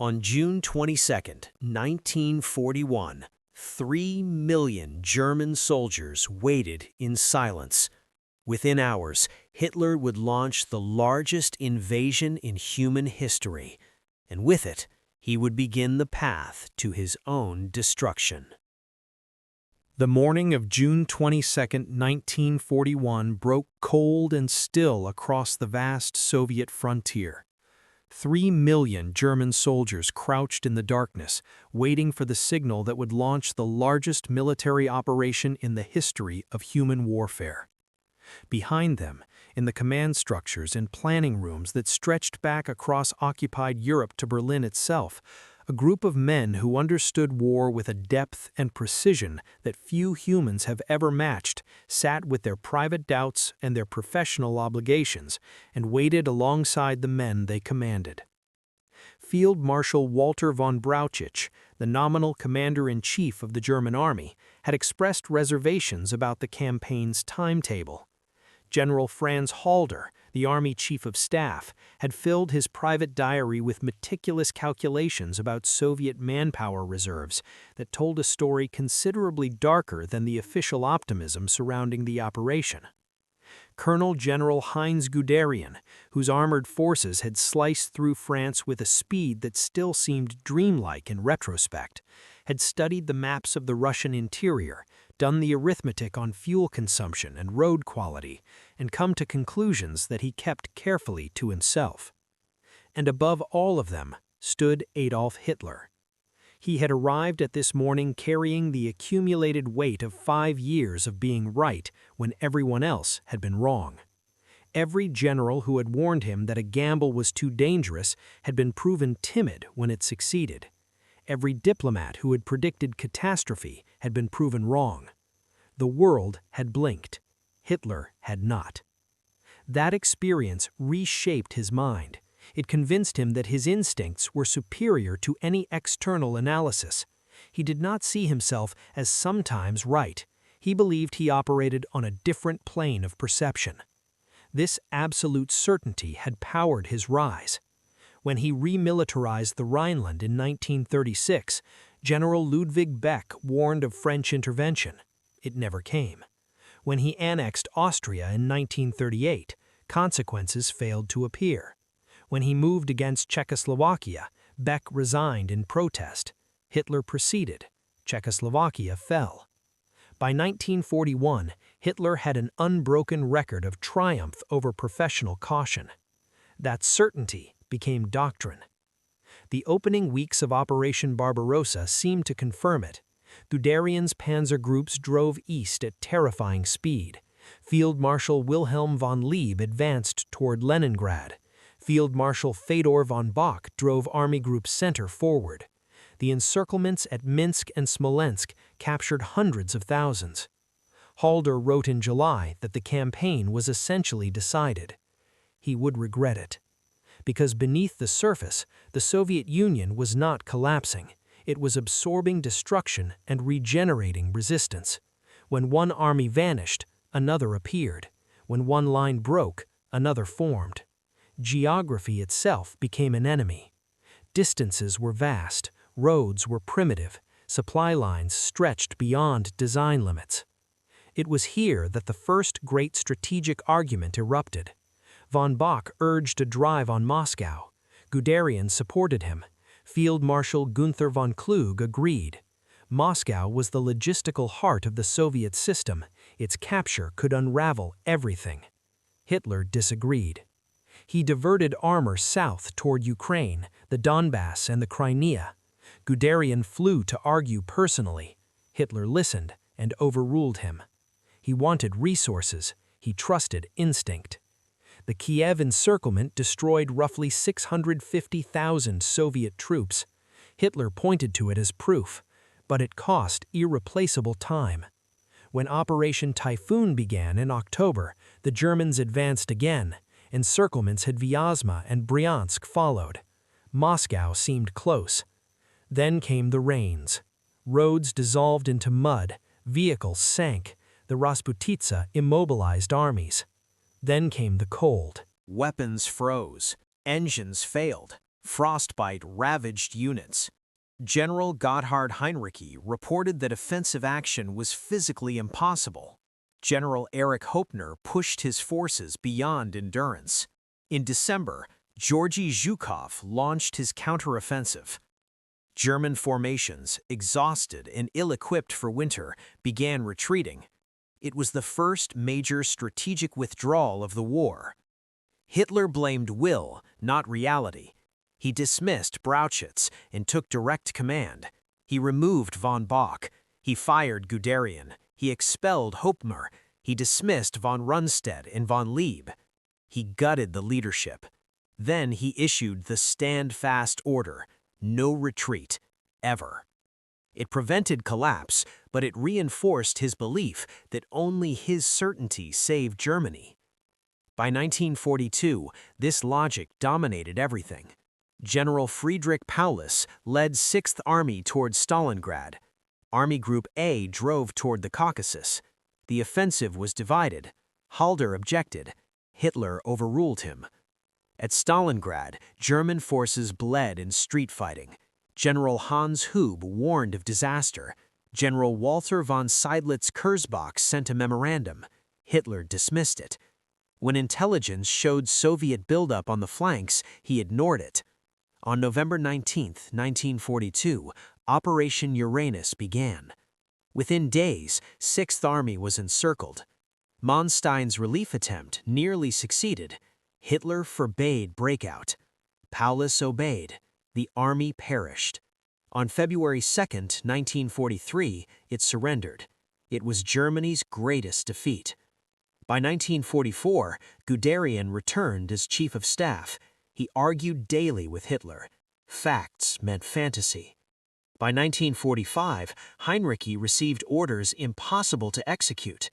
On June 22, 1941, 3 million German soldiers waited in silence. Within hours, Hitler would launch the largest invasion in human history, and with it, he would begin the path to his own destruction. The morning of June 22, 1941 broke cold and still across the vast Soviet frontier. 3 million German soldiers crouched in the darkness, waiting for the signal that would launch the largest military operation in the history of human warfare. Behind them, in the command structures and planning rooms that stretched back across occupied Europe to Berlin itself, a group of men who understood war with a depth and precision that few humans have ever matched sat with their private doubts and their professional obligations and waited alongside the men they commanded. Field Marshal Walter von Brauchitsch, the nominal commander-in-chief of the German army, had expressed reservations about the campaign's timetable. General Franz Halder, the Army Chief of Staff, had filled his private diary with meticulous calculations about Soviet manpower reserves that told a story considerably darker than the official optimism surrounding the operation. Colonel General Heinz Guderian, whose armored forces had sliced through France with a speed that still seemed dreamlike in retrospect, had studied the maps of the Russian interior, done the arithmetic on fuel consumption and road quality, and come to conclusions that he kept carefully to himself. And above all of them stood Adolf Hitler. He had arrived at this morning carrying the accumulated weight of 5 years of being right when everyone else had been wrong. Every general who had warned him that a gamble was too dangerous had been proven timid when it succeeded. Every diplomat who had predicted catastrophe had been proven wrong. The world had blinked. Hitler had not. That experience reshaped his mind. It convinced him that his instincts were superior to any external analysis. He did not see himself as sometimes right. He believed he operated on a different plane of perception. This absolute certainty had powered his rise. When he remilitarized the Rhineland in 1936, General Ludwig Beck warned of French intervention. It never came. When he annexed Austria in 1938, consequences failed to appear. When he moved against Czechoslovakia, Beck resigned in protest. Hitler proceeded. Czechoslovakia fell. By 1941, Hitler had an unbroken record of triumph over professional caution. That certainty became doctrine. The opening weeks of Operation Barbarossa seemed to confirm it. Guderian's panzer groups drove east at terrifying speed. Field Marshal Wilhelm von Lieb advanced toward Leningrad. Field Marshal Fedor von Bock drove Army Group Center forward. The encirclements at Minsk and Smolensk captured hundreds of thousands. Halder wrote in July that the campaign was essentially decided. He would regret it. Because beneath the surface, the Soviet Union was not collapsing. It was absorbing destruction and regenerating resistance. When one army vanished, another appeared. When one line broke, another formed. Geography itself became an enemy. Distances were vast, roads were primitive, supply lines stretched beyond design limits. It was here that the first great strategic argument erupted. Von Bock urged a drive on Moscow. Guderian supported him. Field Marshal Günther von Kluge agreed. Moscow was the logistical heart of the Soviet system. Its capture could unravel everything. Hitler disagreed. He diverted armor south toward Ukraine, the Donbass, and the Crimea. Guderian flew to argue personally. Hitler listened and overruled him. He wanted resources. He trusted instinct. The Kiev encirclement destroyed roughly 650,000 Soviet troops. Hitler pointed to it as proof, but it cost irreplaceable time. When Operation Typhoon began in October, the Germans advanced again. Encirclements at Vyazma and Bryansk followed. Moscow seemed close. Then came the rains. Roads dissolved into mud, vehicles sank, the Rasputitsa immobilized armies. Then came the cold. Weapons froze, engines failed, Frostbite ravaged units. General Gotthard Heinrich reported that offensive action was physically impossible. General Erich Hoepner pushed his forces beyond endurance. In December, Georgy Zhukov launched his counteroffensive. German formations, exhausted and ill-equipped for winter, began retreating. It was the first major strategic withdrawal of the war. Hitler blamed will, not reality. He dismissed Brauchitsch and took direct command. He removed von Bock. He fired Guderian. He expelled Hoepner. He dismissed von Rundstedt and von Lieb. He gutted the leadership. Then he issued the stand-fast order, no retreat, ever. It prevented collapse, but it reinforced his belief that only his certainty saved Germany. By 1942, this logic dominated everything. General Friedrich Paulus led 6th Army toward Stalingrad. Army Group A drove toward the Caucasus. The offensive was divided. Halder objected. Hitler overruled him. At Stalingrad, German forces bled in street fighting. General Hans Hube warned of disaster. General Walter von Seydlitz-Kurzbach sent a memorandum. Hitler dismissed it. When intelligence showed Soviet buildup on the flanks, he ignored it. On November 19, 1942, Operation Uranus began. Within days, 6th Army was encircled. Manstein's relief attempt nearly succeeded. Hitler forbade breakout. Paulus obeyed. The army perished. On February 2, 1943, it surrendered. It was Germany's greatest defeat. By 1944, Guderian returned as chief of staff. He argued daily with Hitler. Facts meant fantasy. By 1945, Heinrich received orders impossible to execute.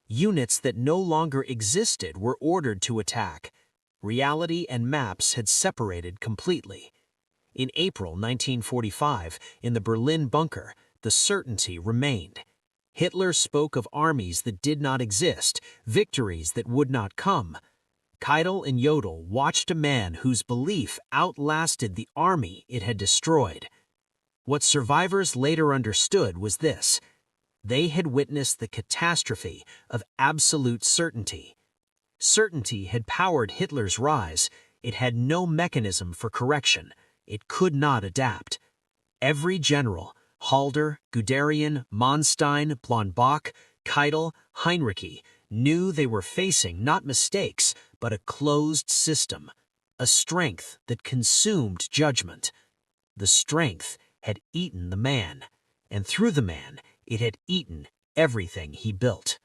Units that no longer existed were ordered to attack. Reality and maps had separated completely. In April 1945, in the Berlin bunker, the certainty remained. Hitler spoke of armies that did not exist, victories that would not come. Keitel and Jodl watched a man whose belief outlasted the army it had destroyed. What survivors later understood was this: they had witnessed the catastrophe of absolute certainty. Certainty had powered Hitler's rise. It had no mechanism for correction. It could not adapt. Every general, Halder, Guderian, Manstein, von Bock, Keitel, Heinrich, knew they were facing not mistakes, but a closed system, a strength that consumed judgment. The strength had eaten the man, and through the man, it had eaten everything he built.